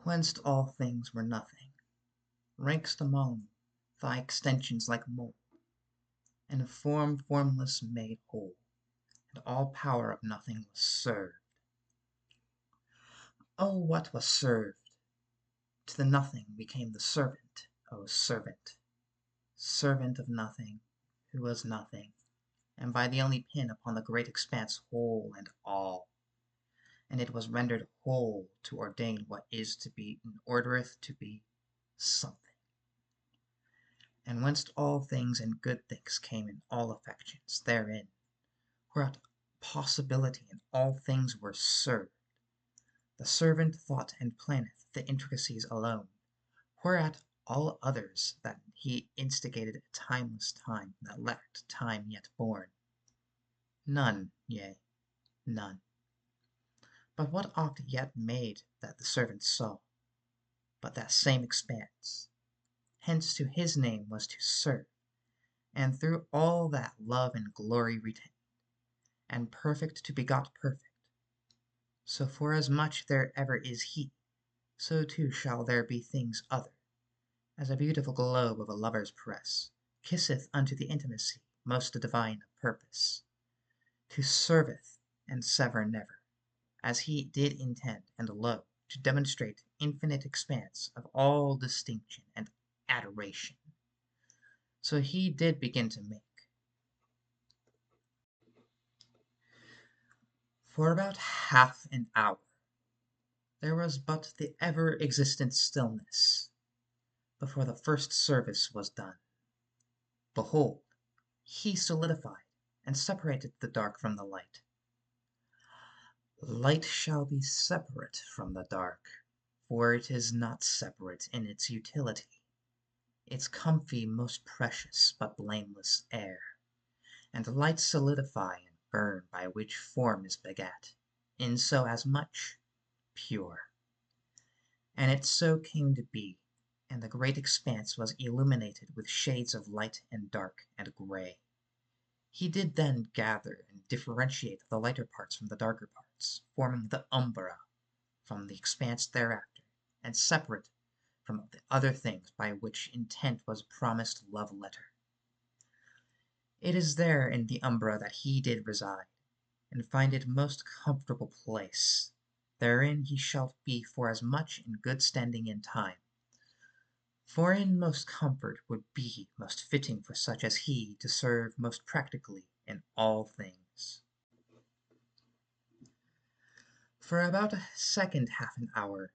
Whence all things were nothing, rank'st among thy extensions like mould, and form formless made whole, and all power of nothing was served. Oh, what was served? To the nothing became the servant, O servant, servant of nothing, who was nothing, and by the only pin upon the great expanse whole and all. And it was rendered whole to ordain what is to be and ordereth to be something. And whence all things and good things came in all affections therein, whereat possibility in all things were served. The servant thought and planneth the intricacies alone, whereat all others that he instigated a timeless time that lacked time yet born. None, yea, none. But what oft yet made that the servant saw, but that same expanse? Hence to his name was to serve, and through all that love and glory retained, and perfect to begot perfect. So forasmuch there ever is he, so too shall there be things other, as a beautiful globe of a lover's press kisseth unto the intimacy most divine of purpose, to serveth and sever never, as he did intend, and lo, to demonstrate infinite expanse of all distinction and adoration. So he did begin to make. For about half an hour there was but the ever-existent stillness before the first service was done. Behold, he solidified and separated the dark from the light. Light shall be separate from the dark, for it is not separate in its utility, its comfy, most precious, but blameless air. And light solidify and burn by which form is begat, in so as much pure. And it so came to be, and the great expanse was illuminated with shades of light and dark and grey. He did then gather and differentiate the lighter parts from the darker parts, forming the Umbra from the expanse thereafter, and separate from the other things by which intent was promised love letter. It is there in the Umbra that he did reside, and find it most comfortable place. Therein he shall be for as much in good standing in time. For in most comfort would be most fitting for such as he to serve most practically in all things. For about a second half an hour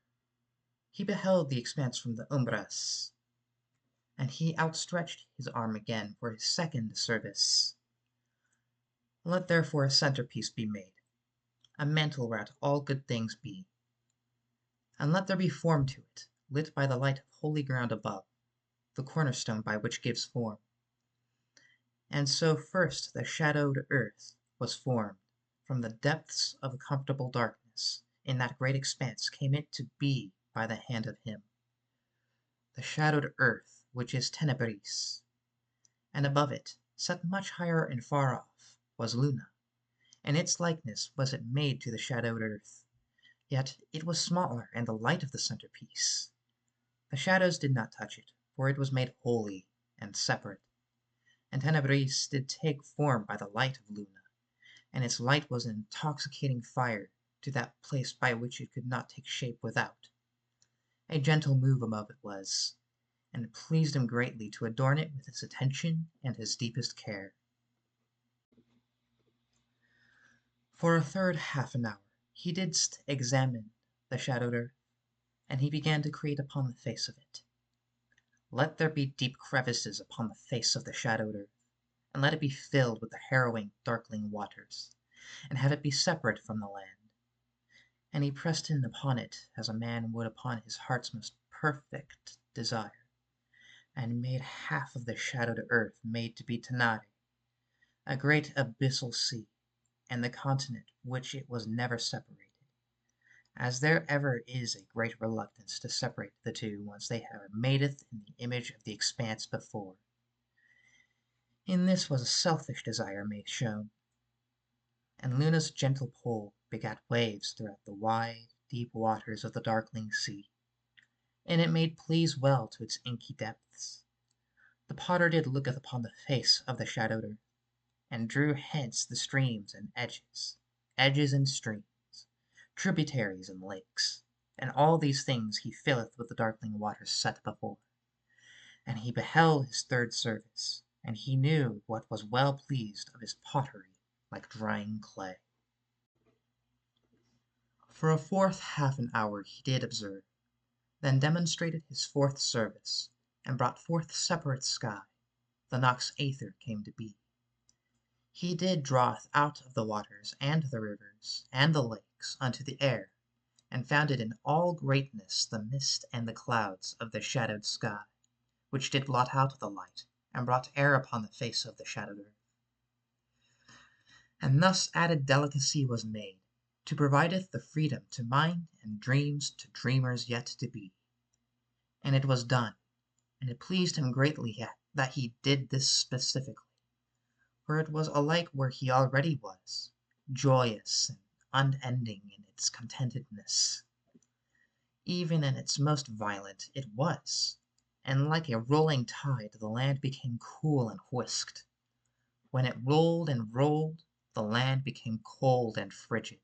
he beheld the expanse from the Umbras, and he outstretched his arm again for his second service. Let therefore a centerpiece be made, a mantle whereat all good things be, and let there be form to it, lit by the light of holy ground above, the cornerstone by which gives form. And so first the shadowed earth was formed, from the depths of comfortable darkness, in that great expanse came it to be by the hand of him. The shadowed earth, which is Tenebris, and above it, set much higher and far off, was Luna, and its likeness was it made to the shadowed earth, yet it was smaller and the light of the centerpiece. The shadows did not touch it, for it was made holy and separate, and Tenebris did take form by the light of Luna, and its light was an intoxicating fire to that place by which it could not take shape without. A gentle move above it was, and it pleased him greatly to adorn it with his attention and his deepest care. For a third half an hour he didst examine the shadowed earth, and he began to create upon the face of it. Let there be deep crevices upon the face of the shadowed earth, and let it be filled with the harrowing, darkling waters, and have it be separate from the land. And he pressed in upon it as a man would upon his heart's most perfect desire, and made half of the shadowed earth made to be Ténare, a great abyssal sea, and the continent which it was never separated, as there ever is a great reluctance to separate the two once they have madeth in the image of the expanse before. In this was a selfish desire made shown, and Luna's gentle pull begat waves throughout the wide, deep waters of the darkling sea. and it made please well to its inky depths. The potter did looketh upon the face of the shadowed earth, and drew hence the streams and edges, edges and streams, tributaries and lakes, and all these things he filleth with the darkling waters set before. And he beheld his third service, and he knew what was well pleased of his pottery like drying clay. For a fourth half an hour he did observe, then demonstrated his fourth service, and brought forth separate sky, the Nox Aether came to be. He did draweth out of the waters, and the rivers, and the lakes, unto the air, and founded in all greatness the mist and the clouds of the shadowed sky, which did blot out the light, and brought air upon the face of the shadowed earth. And thus added delicacy was made, to provideth the freedom to mind and dreams to dreamers yet to be. And it was done, and it pleased him greatly that he did this specifically, for it was alike where he already was, joyous and unending in its contentedness. Even in its most violent it was, and like a rolling tide the land became cool and whisked. When it rolled and rolled, the land became cold and frigid,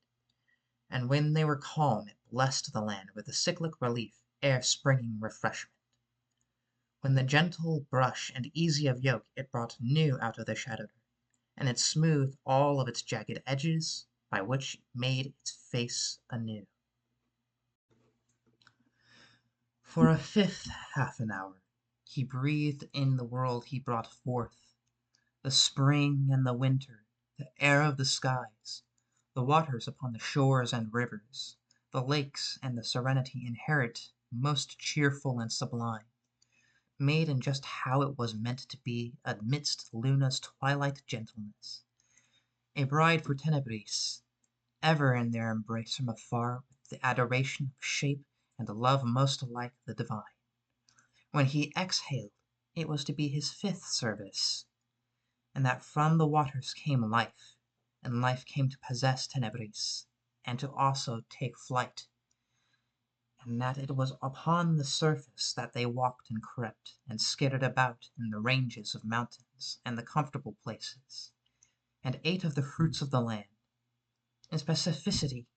and when they were calm it blessed the land with a cyclic relief ere springing refreshment. When the gentle brush and easy of yoke it brought new out of the shadowed earth, and it smoothed all of its jagged edges, by which it made its face anew. For a fifth half an hour he breathed in the world he brought forth, the spring and the winter, the air of the skies, the waters upon the shores and rivers, the lakes and the serenity inherent, most cheerful and sublime, made in just how it was meant to be amidst Luna's twilight gentleness. A bride for Tenebris, ever in their embrace from afar with the adoration of shape and love most like the divine. When he exhaled, it was to be his fifth service, and that from the waters came life, and life came to possess Tenebris, and to also take flight, and that it was upon the surface that they walked and crept, and skittered about in the ranges of mountains and the comfortable places, and ate of the fruits of the land. In specificity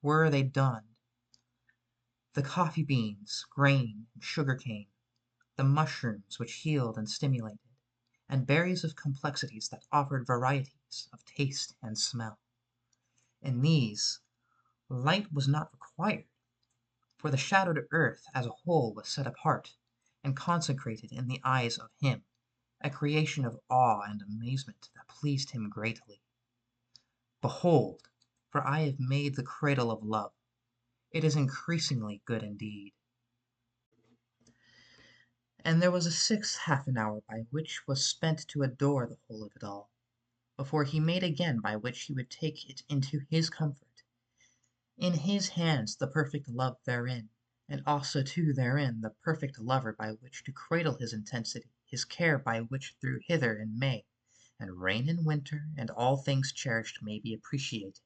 were they donned the coffee beans, grain, and sugar cane, the mushrooms which healed and stimulated, and berries of complexities that offered varieties of taste and smell. In these, light was not required, for the shadowed earth as a whole was set apart and consecrated in the eyes of him, a creation of awe and amazement that pleased him greatly. Behold, for I have made the cradle of love. It is increasingly good indeed. And there was a sixth half an hour by which was spent to adore the whole of it all, before he made again by which he would take it into his comfort. In his hands the perfect love therein, and also too therein the perfect lover by which to cradle his intensity, his care by which through hither in May, and rain in winter, and all things cherished may be appreciated.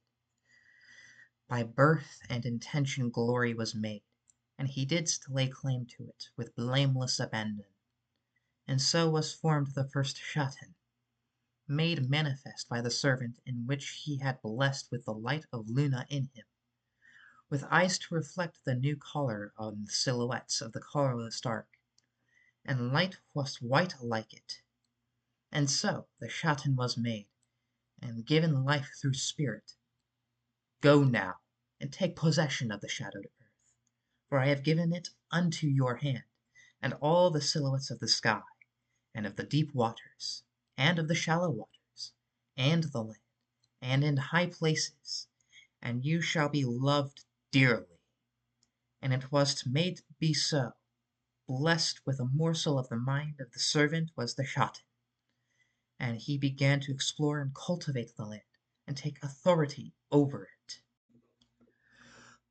By birth and intention glory was made, and he didst lay claim to it with blameless abandon. And so was formed the first Schatten, made manifest by the servant in which he had blessed with the light of Luna in him, with eyes to reflect the new colour on the silhouettes of the colourless dark, and light was white like it. And so the Schatten was made, and given life through spirit. Go now, and take possession of the shadowed earth, for I have given it unto your hand, and all the silhouettes of the sky, and of the deep waters, and of the shallow waters, and the land, and in high places, and you shall be loved dearly. And it was made to be so. Blessed with a morsel of the mind of the servant was the Schatten, and he began to explore and cultivate the land, and take authority over it.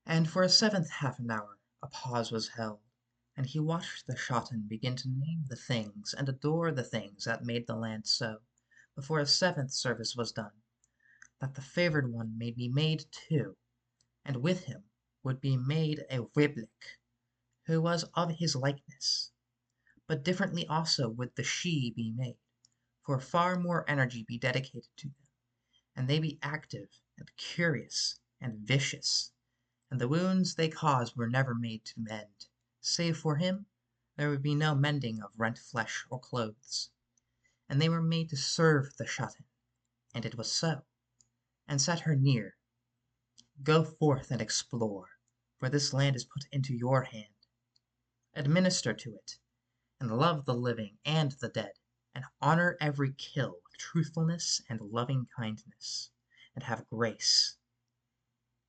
And for a seventh half an hour a pause was held, and he watched the Schatten begin to name the things and adore the things that made the land so, before a seventh service was done, that the favoured one may be made too, and with him would be made a Weiblich, who was of his likeness, but differently also would the she be made, for far more energy be dedicated to them, and they be active and curious and vicious, and the wounds they cause were never made to mend. Save for him, there would be no mending of rent flesh or clothes. And they were made to serve the Schatten, and it was so, and set her near. Go forth and explore, for this land is put into your hand. Administer to it, and love the living and the dead, and honor every kill with truthfulness and loving kindness, and have grace.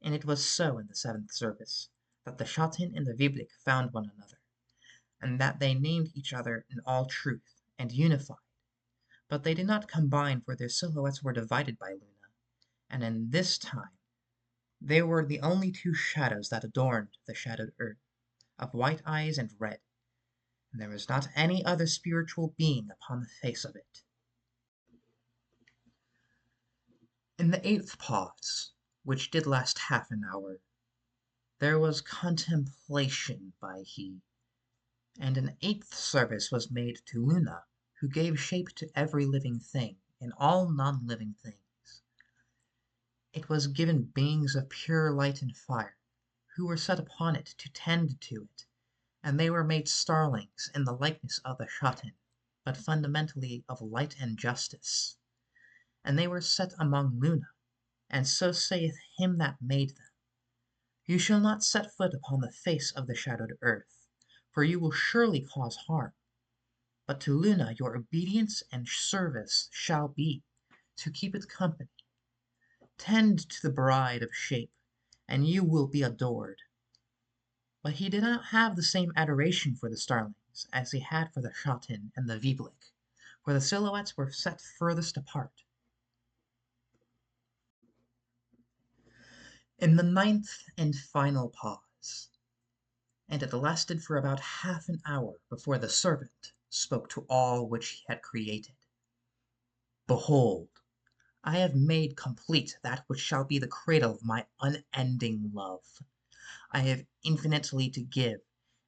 And it was so in the seventh service, that the Schatten and the Weiblich found one another, and that they named each other in all truth, and unified. But they did not combine, for their silhouettes were divided by Luna, and in this time they were the only two shadows that adorned the shadowed earth, of white eyes and red, and there was not any other spiritual being upon the face of it. In the eighth pause, which did last half an hour, there was contemplation by he, and an eighth service was made to Luna, who gave shape to every living thing and all non-living things. It was given beings of pure light and fire, who were set upon it to tend to it, and they were made starlings in the likeness of the Schatten, but fundamentally of light and justice. And they were set among Luna, and so saith him that made them, you shall not set foot upon the face of the shadowed earth, for you will surely cause harm. But to Luna your obedience and service shall be, to keep it company. Tend to the bride of shape, and you will be adored. But he did not have the same adoration for the Starlings as he had for the Schatten and the Weiblich, for the silhouettes were set furthest apart. In the ninth and final pause, and it lasted for about half an hour before the servant spoke to all which he had created. Behold, I have made complete that which shall be the cradle of my unending love. I have infinitely to give,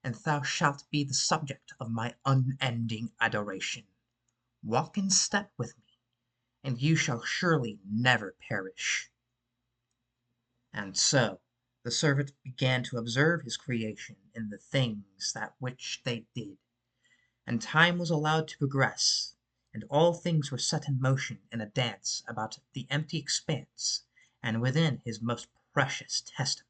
and thou shalt be the subject of my unending adoration. Walk in step with me, and you shall surely never perish. And so the servant began to observe his creation in the things that which they did, and time was allowed to progress, and all things were set in motion in a dance about the empty expanse, and within his most precious testament.